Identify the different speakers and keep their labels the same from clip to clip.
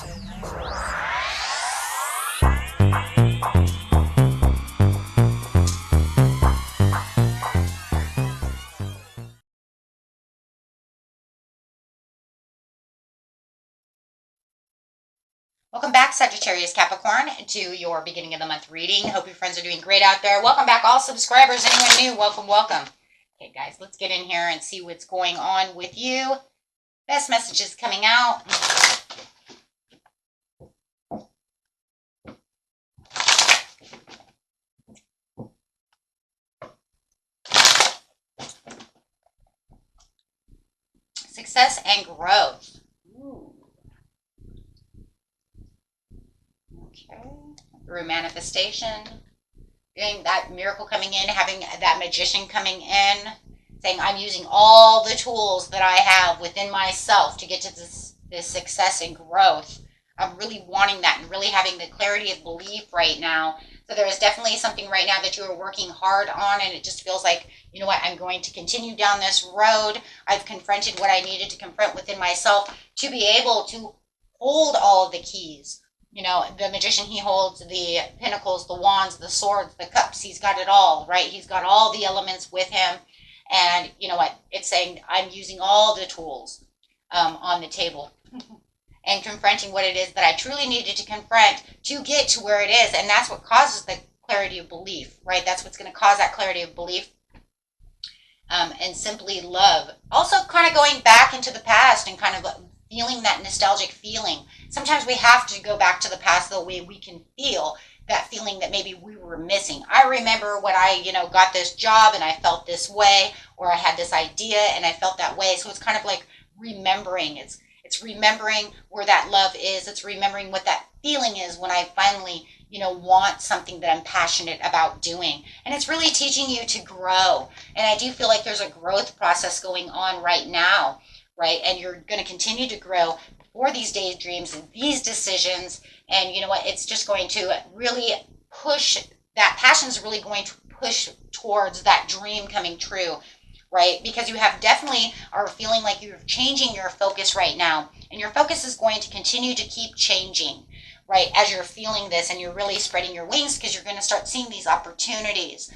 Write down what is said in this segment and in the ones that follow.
Speaker 1: Welcome back, Sagittarius, Capricorn, to your beginning of the month reading. Hope your friends are doing great out there. Welcome back, all subscribers. Anyone new, welcome, welcome. Okay, guys, let's get in here and see what's going on with you. Best messages coming out. Success and growth. Ooh. Okay. Through manifestation. Getting that miracle coming in, having that magician coming in, saying I'm using all the tools that I have within myself to get to this success and growth. I'm really wanting that and really having the clarity of belief right now. So there is definitely something right now that you are working hard on, and it just feels like, you know what, I'm going to continue down this road. I've confronted what I needed to confront within myself to be able to hold all of the keys. You know, the magician, he holds the pentacles, the wands, the swords, the cups. He's got it all, right? He's got all the elements with him. And you know what? It's saying I'm using all the tools on the table and confronting what it is that I truly needed to confront to get to where it is. And that's what causes the clarity of belief, right? That's what's going to cause that clarity of belief. And simply love. Also kind of going back into the past and kind of feeling that nostalgic feeling. Sometimes we have to go back to the past the way we can feel that feeling that maybe we were missing. I remember when I, got this job and I felt this way, or I had this idea and I felt that way. So it's kind of like remembering. It's remembering where that love is. It's remembering what that feeling is when I finally, want something that I'm passionate about doing. And it's really teaching you to grow. And I do feel like there's a growth process going on right now, right? And you're going to continue to grow for these daydreams and these decisions. And you know what? It's just going to really push, that passion is really going to push towards that dream coming true, right? Because you have definitely are feeling like you're changing your focus right now. And your focus is going to continue to keep changing, right? As you're feeling this and you're really spreading your wings, because you're going to start seeing these opportunities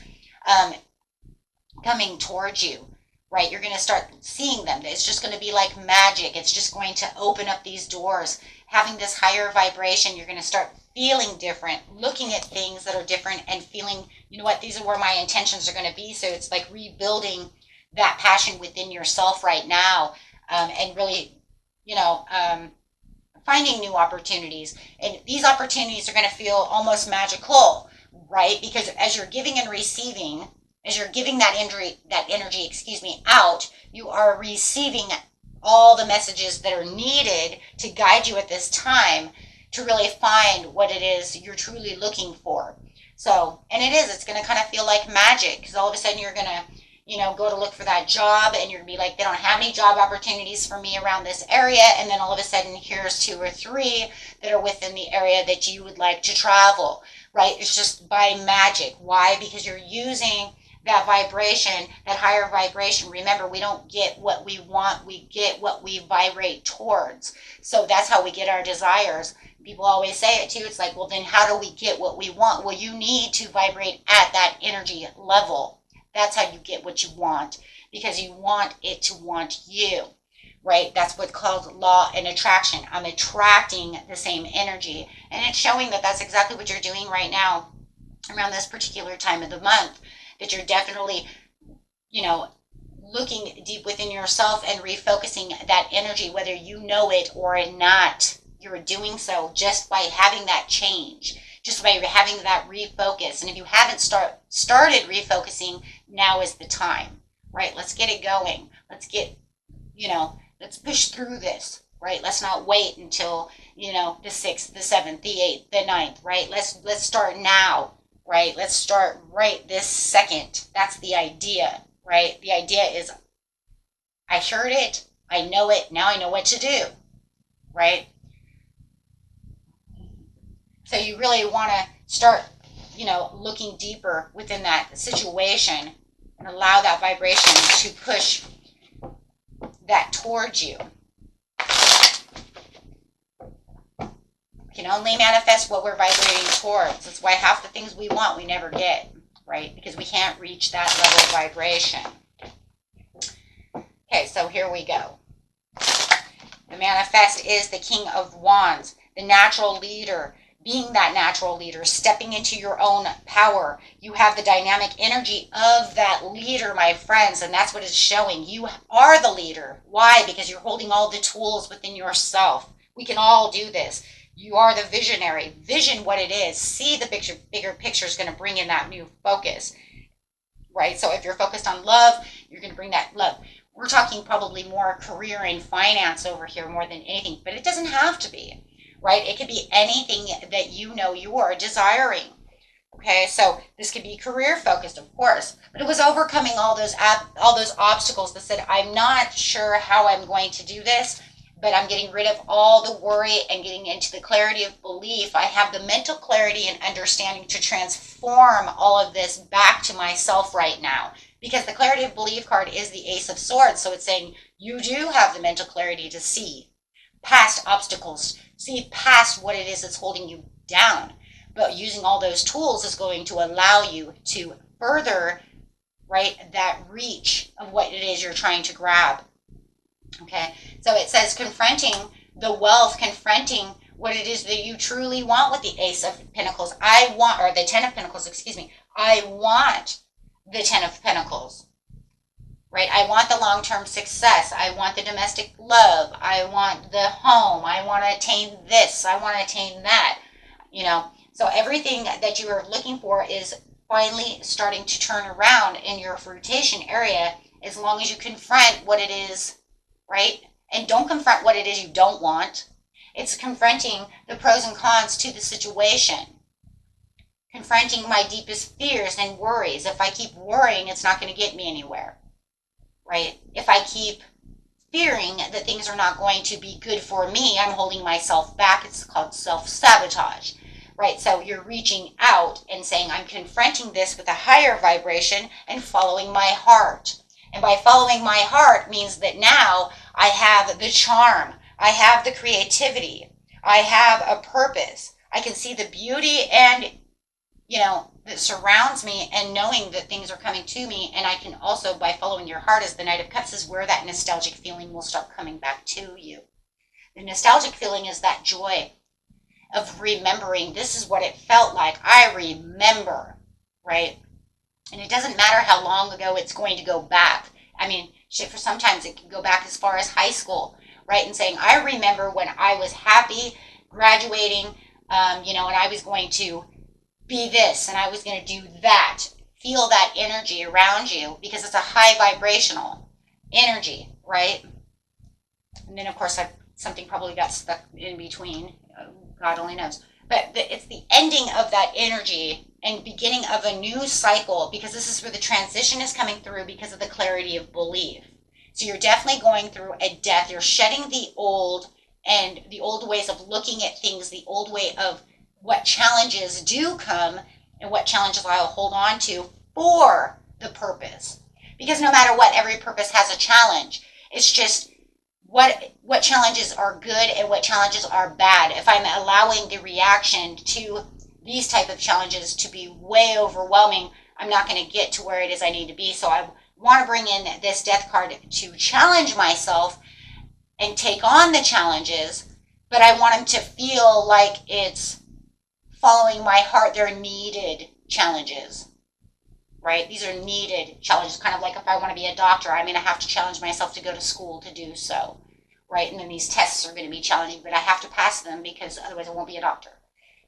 Speaker 1: coming towards you. Right, you're going to start seeing them. It's just going to be like magic. It's just going to open up these doors. Having this higher vibration, you're going to start feeling different, looking at things that are different and feeling, you know what, these are where my intentions are going to be. So it's like rebuilding that passion within yourself right now, and really, finding new opportunities. And these opportunities are going to feel almost magical, right? Because as you're giving and receiving, as you're giving that energy, out, you are receiving all the messages that are needed to guide you at this time to really find what it is you're truly looking for. So, and it's going to kind of feel like magic, because all of a sudden you're going to, go to look for that job and you're going to be like, they don't have any job opportunities for me around this area. And then all of a sudden here's 2 or 3 that are within the area that you would like to travel, right? It's just by magic. Why? Because you're using that vibration, that higher vibration. Remember, we don't get what we want, we get what we vibrate towards. So that's how we get our desires. People always say it too. It's like, well, then how do we get what we want? Well, you need to vibrate at that energy level. That's how you get what you want, because you want it to want you, right? That's what's called law and attraction. I'm attracting the same energy, and it's showing that that's exactly what you're doing right now around this particular time of the month. That you're definitely, looking deep within yourself and refocusing that energy, whether you know it or not. You're doing so just by having that change, just by having that refocus. And if you haven't started refocusing, now is the time, right? Let's get it going. Let's get, let's push through this, right? Let's not wait until, the 6th, the 7th, the 8th, the 9th, right? Let's start now. Right? Let's start right this second. That's the idea, right? The idea is, I heard it, I know it, now I know what to do, right? So you really want to start, looking deeper within that situation and allow that vibration to push that towards you. We can only manifest what we're vibrating towards. That's why half the things we want we never get, right? Because we can't reach that level of vibration. Okay, so here we go. The manifest is the King of Wands, the natural leader, being that natural leader, stepping into your own power. You have the dynamic energy of that leader, my friends, and that's what it's showing. You are the leader. Why? Because you're holding all the tools within yourself. We can all do this. You are the visionary. Vision what it is. See the picture. Bigger picture is going to bring in that new focus, right? So if you're focused on love, you're going to bring that love. We're talking probably more career and finance over here more than anything, but it doesn't have to be, right? It could be anything that you know you are desiring. Okay, so this could be career focused, of course, but it was overcoming all those obstacles that said, I'm not sure how I'm going to do this, but I'm getting rid of all the worry and getting into the clarity of belief. I have the mental clarity and understanding to transform all of this back to myself right now. Because the clarity of belief card is the Ace of Swords. So it's saying you do have the mental clarity to see past obstacles, see past what it is that's holding you down. But using all those tools is going to allow you to further, right, that reach of what it is you're trying to grab. Okay, so it says confronting the wealth, confronting what it is that you truly want with the Ace of Pentacles. Or the Ten of Pentacles, excuse me. I want the Ten of Pentacles, right? I want the long-term success. I want the domestic love. I want the home. I want to attain this. I want to attain that, you know. So everything that you are looking for is finally starting to turn around in your fruitation area as long as you confront what it is, right? And don't confront what it is you don't want. It's confronting the pros and cons to the situation. Confronting my deepest fears and worries. If I keep worrying, it's not going to get me anywhere, right? If I keep fearing that things are not going to be good for me, I'm holding myself back. It's called self-sabotage, right? So you're reaching out and saying, I'm confronting this with a higher vibration and following my heart. And by following my heart means that now I have the charm. I have the creativity. I have a purpose. I can see the beauty and that surrounds me and knowing that things are coming to me. And I can also, by following your heart as the Knight of Cups, is where that nostalgic feeling will start coming back to you. The nostalgic feeling is that joy of remembering this is what it felt like. I remember, right? And it doesn't matter how long ago it's going to go back. I mean, for sometimes it can go back as far as high school, right? And saying, I remember when I was happy graduating, and I was going to be this and I was going to do that. Feel that energy around you because it's a high vibrational energy, right? And then, of course, something probably got stuck in between. God only knows. But it's the ending of that energy and beginning of a new cycle because this is where the transition is coming through because of the clarity of belief. So you're definitely going through a death. You're shedding the old and the old ways of looking at things, the old way of what challenges do come and what challenges I'll hold on to for the purpose. Because no matter what, every purpose has a challenge. It's just what challenges are good and what challenges are bad. If I'm allowing the reaction to these type of challenges to be way overwhelming, I'm not going to get to where it is I need to be. So I want to bring in this death card to challenge myself and take on the challenges, but I want them to feel like it's following my heart. They're needed challenges, right? These are needed challenges, kind of like if I want to be a doctor, I'm going to have to challenge myself to go to school to do so, right? And then these tests are going to be challenging, but I have to pass them because otherwise I won't be a doctor.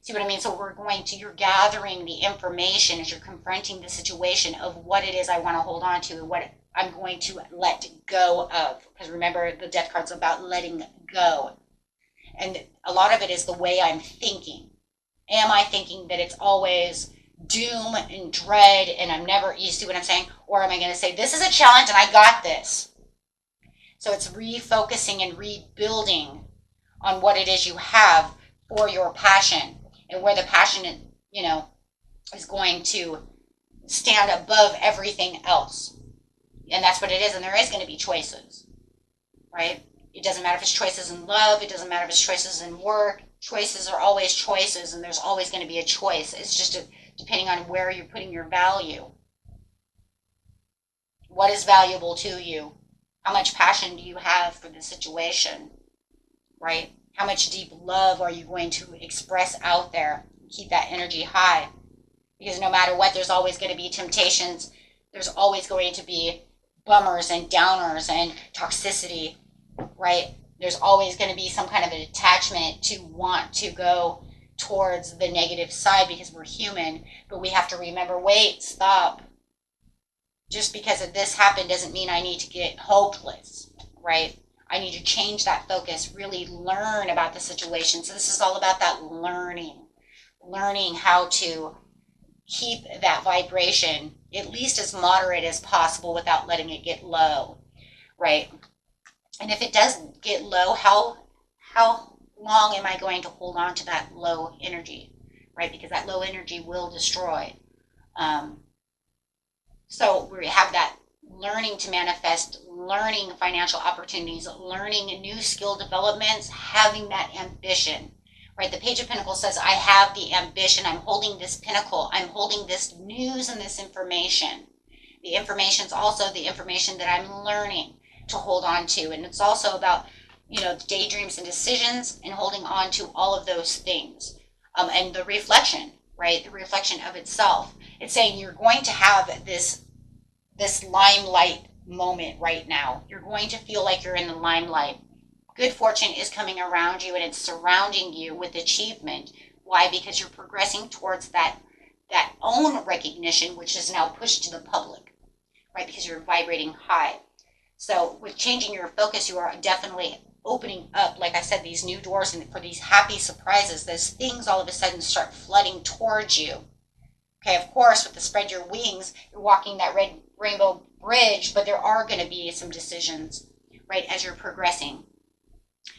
Speaker 1: See what I mean? So you're gathering the information as you're confronting the situation of what it is I want to hold on to and what I'm going to let go of. Because remember, the death card's about letting go. And a lot of it is the way I'm thinking. Am I thinking that it's always doom and dread and I'm never, you see what I'm saying? Or am I going to say, this is a challenge and I got this? So it's refocusing and rebuilding on what it is you have for your passion and where the passion, is going to stand above everything else. And that's what it is. And there is going to be choices, right? It doesn't matter if it's choices in love. It doesn't matter if it's choices in work, Choices are always choices, and there's always going to be a choice. It's just depending on where you're putting your value. What is valuable to you? How much passion do you have for the situation, right? How much deep love are you going to express out there? Keep that energy high. Because no matter what, there's always going to be temptations. There's always going to be bummers and downers and toxicity, right? There's always going to be some kind of an attachment to want to go towards the negative side because we're human. But we have to remember, wait, stop. Just because of this happened doesn't mean I need to get hopeless, right? I need to change that focus, really learn about the situation. So this is all about that learning how to keep that vibration at least as moderate as possible without letting it get low, right? And if it does get low, how long am I going to hold on to that low energy, right? Because that low energy will destroy. So we have that learning to manifest, learning financial opportunities, learning new skill developments, having that ambition, right? The Page of Pentacles says, I have the ambition. I'm holding this pinnacle. I'm holding this news and this information. The information is also the information that I'm learning to hold on to. And it's also about, daydreams and decisions and holding on to all of those things. And the reflection, right? The reflection of itself. It's saying you're going to have this limelight moment right now. You're going to feel like you're in the limelight. Good fortune is coming around you and it's surrounding you with achievement. Why? Because you're progressing towards that own recognition, which is now pushed to the public, right? Because you're vibrating high. So with changing your focus, you are definitely opening up, like I said, these new doors and for these happy surprises. Those things all of a sudden start flooding towards you. Okay, of course, with the spread your wings, you're walking that red rainbow bridge, but there are going to be some decisions, right, as you're progressing.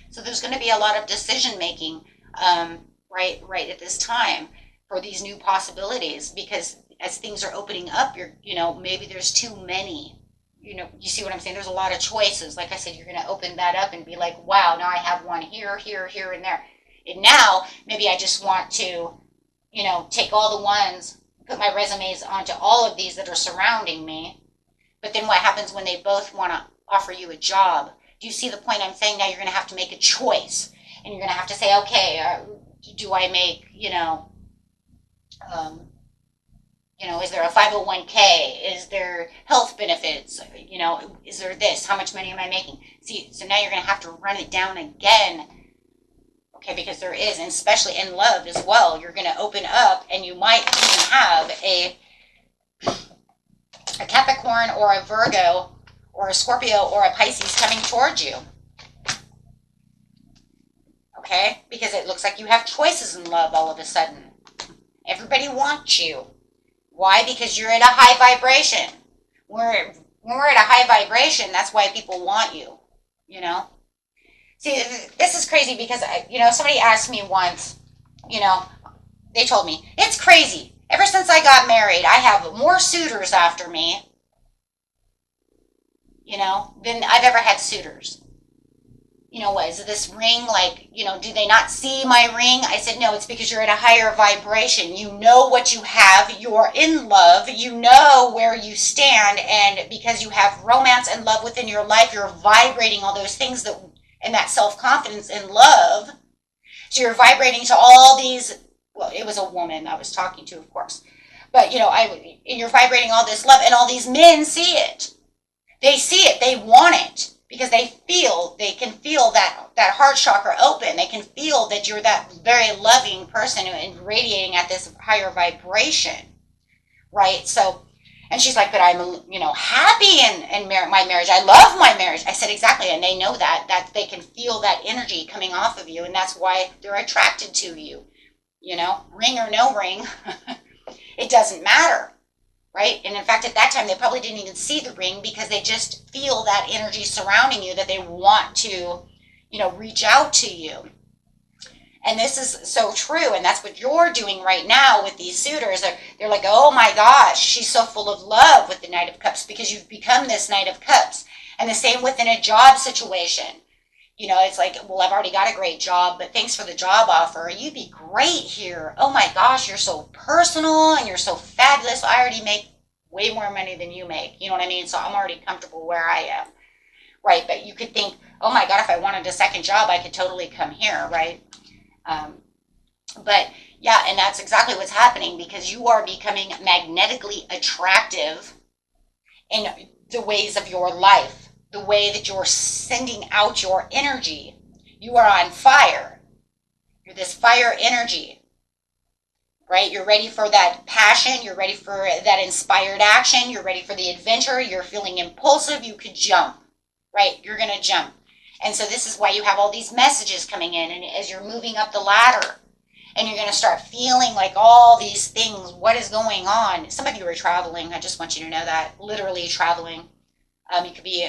Speaker 1: So there's going to be a lot of decision making, right at this time for these new possibilities, because as things are opening up, maybe there's too many. You see what I'm saying? There's a lot of choices. Like I said, you're going to open that up and be like, wow, now I have one here, here, here, and there. And now maybe I just want to, take all the ones, put my resumes onto all of these that are surrounding me. But then what happens when they both want to offer you a job? Do you see the point I'm saying? Now you're going to have to make a choice. And you're going to have to say, okay, do I make, is there a 501k? Is there health benefits? Is there this? How much money am I making? See, so now you're going to have to run it down again. Okay, because there is, and especially in love as well, you're going to open up and you might even have a Capricorn or a Virgo or a Scorpio or a Pisces coming towards you. Okay, because it looks like you have choices in love all of a sudden. Everybody wants you. Why? Because you're at a high vibration. When we're at a high vibration, that's why people want you, See, this is crazy because, somebody asked me once, they told me, it's crazy. Ever since I got married, I have more suitors after me, than I've ever had suitors. What is this ring like, do they not see my ring? I said, no, it's because you're at a higher vibration. You know what you have. You're in love. You know where you stand. And because you have romance and love within your life, you're vibrating all those things and that self-confidence and love. So you're vibrating to all these, well, it was a woman I was talking to, of course. But, you're vibrating all this love and all these men see it. They see it. They want it. Because they can feel that heart chakra open. They can feel that you're that very loving person and radiating at this higher vibration, right? So, and she's like, but I'm, happy in my marriage. I love my marriage. I said, exactly. And they know that they can feel that energy coming off of you. And that's why they're attracted to you, ring or no ring. It doesn't matter. Right? And in fact, at that time, they probably didn't even see the ring because they just feel that energy surrounding you that they want to, reach out to you. And this is so true. And that's what you're doing right now with these suitors. They're like, oh my gosh, she's so full of love with the Knight of Cups because you've become this Knight of Cups. And the same within a job situation. You know, it's like, well, I've already got a great job, but thanks for the job offer. You'd be great here. Oh my gosh, you're so personal and you're so fabulous. I already make way more money than you make. You know what I mean? So I'm already comfortable where I am. Right. But you could think, oh my God, if I wanted a second job, I could totally come here. Right. Um, but yeah, and that's exactly what's happening because you are becoming magnetically attractive in the ways of your life, the way that you're sending out your energy. You are on fire. You're this fire energy, right? You're ready for that passion. You're ready for that inspired action. You're ready for the adventure. You're feeling impulsive. You could jump, right? You're going to jump. And so this is why you have all these messages coming in. And as you're moving up the ladder, and you're going to start feeling like all these things, what is going on? Some of you are traveling. I just want you to know that. Literally traveling. You could be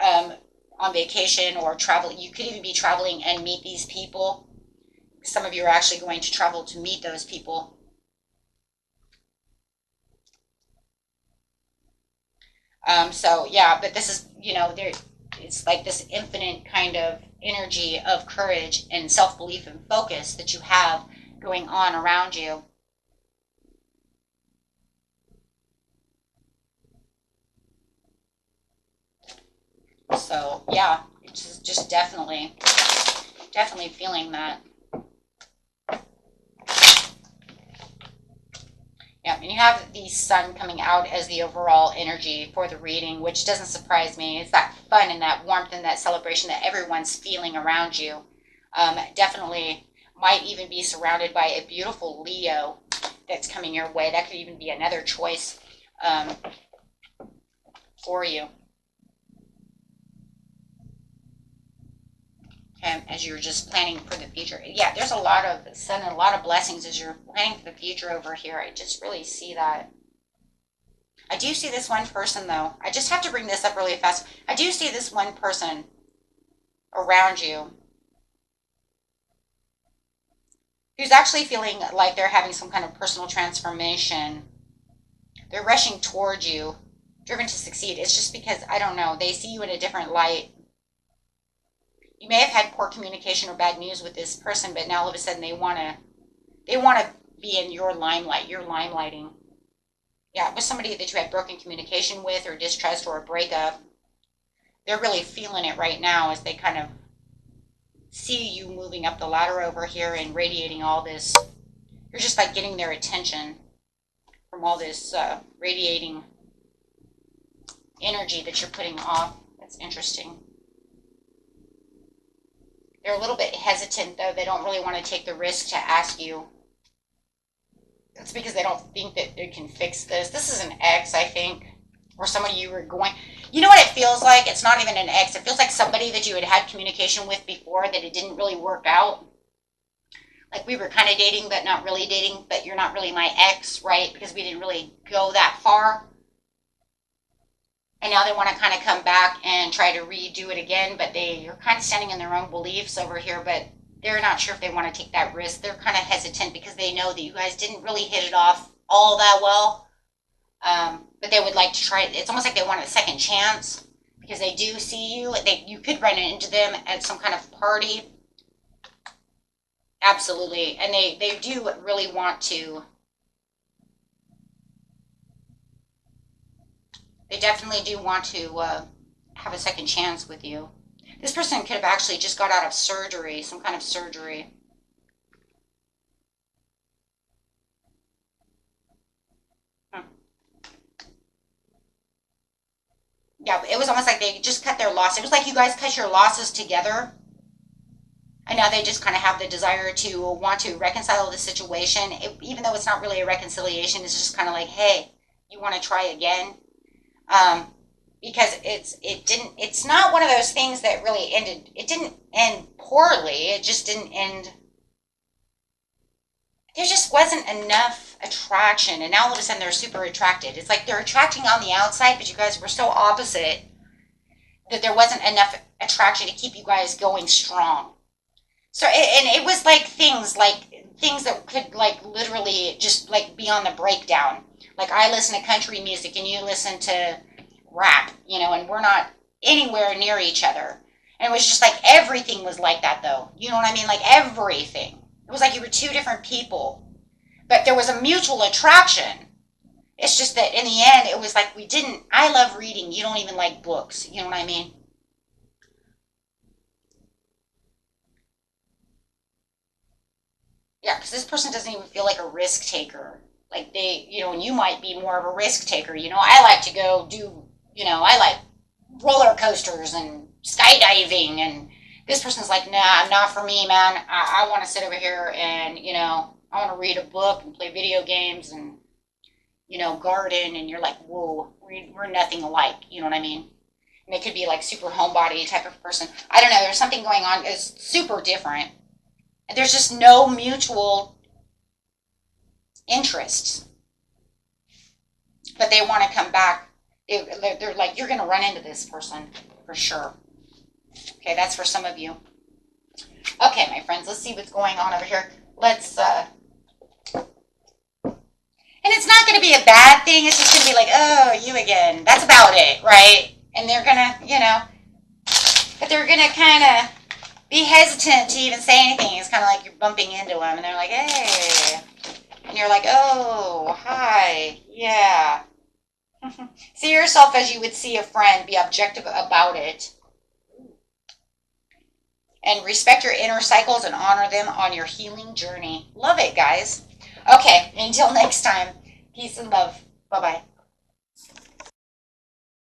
Speaker 1: on vacation or travel. You could even be traveling and meet these people. Some of you are actually going to travel to meet those people. So yeah, but this is, you know, there. It's like this infinite kind of energy of courage and self-belief and focus that you have going on around you. So yeah, it's just definitely feeling that. Yeah, and you have the sun coming out as the overall energy for the reading, which doesn't surprise me. It's that fun and that warmth and that celebration that everyone's feeling around you. Definitely might even be surrounded by a beautiful Leo that's coming your way. That could even be another choice for you. As you're just planning for the future. Yeah, there's a lot of sun and a lot of blessings as you're planning for the future over here. I just really see that. I do see this one person, though. I just have to bring this up really fast. I do see this one person around you who's actually feeling like they're having some kind of personal transformation. They're rushing towards you, driven to succeed. It's just because, I don't know, they see you in a different light. You may have had poor communication or bad news with this person, but now all of a sudden they want to be in your limelight. You're limelighting. Yeah, it was somebody that you had broken communication with or distrust or a breakup. They're really feeling it right now as they kind of see you moving up the ladder over here and radiating all this. You're just like getting their attention from all this radiating energy that you're putting off. That's interesting. They're a little bit hesitant, though. They don't really want to take the risk to ask you. That's because they don't think that they can fix this. This is an ex, I think, or somebody you were going. You know what it feels like? It's not even an ex. It feels like somebody that you had had communication with before that it didn't really work out. Like we were kind of dating, but not really dating, but you're not really my ex, right? Because we didn't really go that far. And now they want to kind of come back and try to redo it again, but you're kind of standing in their own beliefs over here, but they're not sure if they want to take that risk. They're kind of hesitant because they know that you guys didn't really hit it off all that well. But they would like to try it. It's almost like they want a second chance because they do see you. You could run into them at some kind of party. Absolutely. And they do really want to. They definitely do want to have a second chance with you. This person could have actually just got out of surgery, some kind of surgery. Yeah, it was almost like they just cut their loss. It was like you guys cut your losses together. And now they just kind of have the desire to want to reconcile the situation. Even though it's not really a reconciliation, it's just kind of like, hey, you want to try again? Because it's not one of those things that really ended. It didn't end poorly. It just didn't end. There just wasn't enough attraction, and now all of a sudden they're super attracted. It's like they're attracting on the outside, but you guys were so opposite that there wasn't enough attraction to keep you guys going strong. So and it was like things that could like literally just like be on the breakdown. Like I listen to country music and you listen to rap, and we're not anywhere near each other. And it was just like everything was like that, though. You know what I mean? Like everything. It was like you were two different people. But there was a mutual attraction. It's just that in the end, it was like we didn't. I love reading. You don't even like books. You know what I mean? Yeah, because this person doesn't even feel like a risk taker. Like they, and you might be more of a risk taker. I like to go do, I like roller coasters and skydiving. And this person's like, nah, not for me, man. I want to sit over here and, I want to read a book and play video games and, garden. And you're like, whoa, we're nothing alike. You know what I mean? And they could be like super homebody type of person. I don't know. There's something going on. It's super different. There's just no mutual interests. But they want to come back. They're like, you're going to run into this person for sure. Okay, that's for some of you. Okay, my friends, let's see what's going on over here. And it's not going to be a bad thing. It's just going to be like, oh, you again. That's about it, right? And they're going to, but they're going to kind of be hesitant to even say anything. It's kind of like you're bumping into them, and they're like, hey. And you're like, oh, hi, yeah. See yourself as you would see a friend. Be objective about it. And respect your inner cycles and honor them on your healing journey. Love it, guys. Okay, until next time. Peace and love. Bye-bye.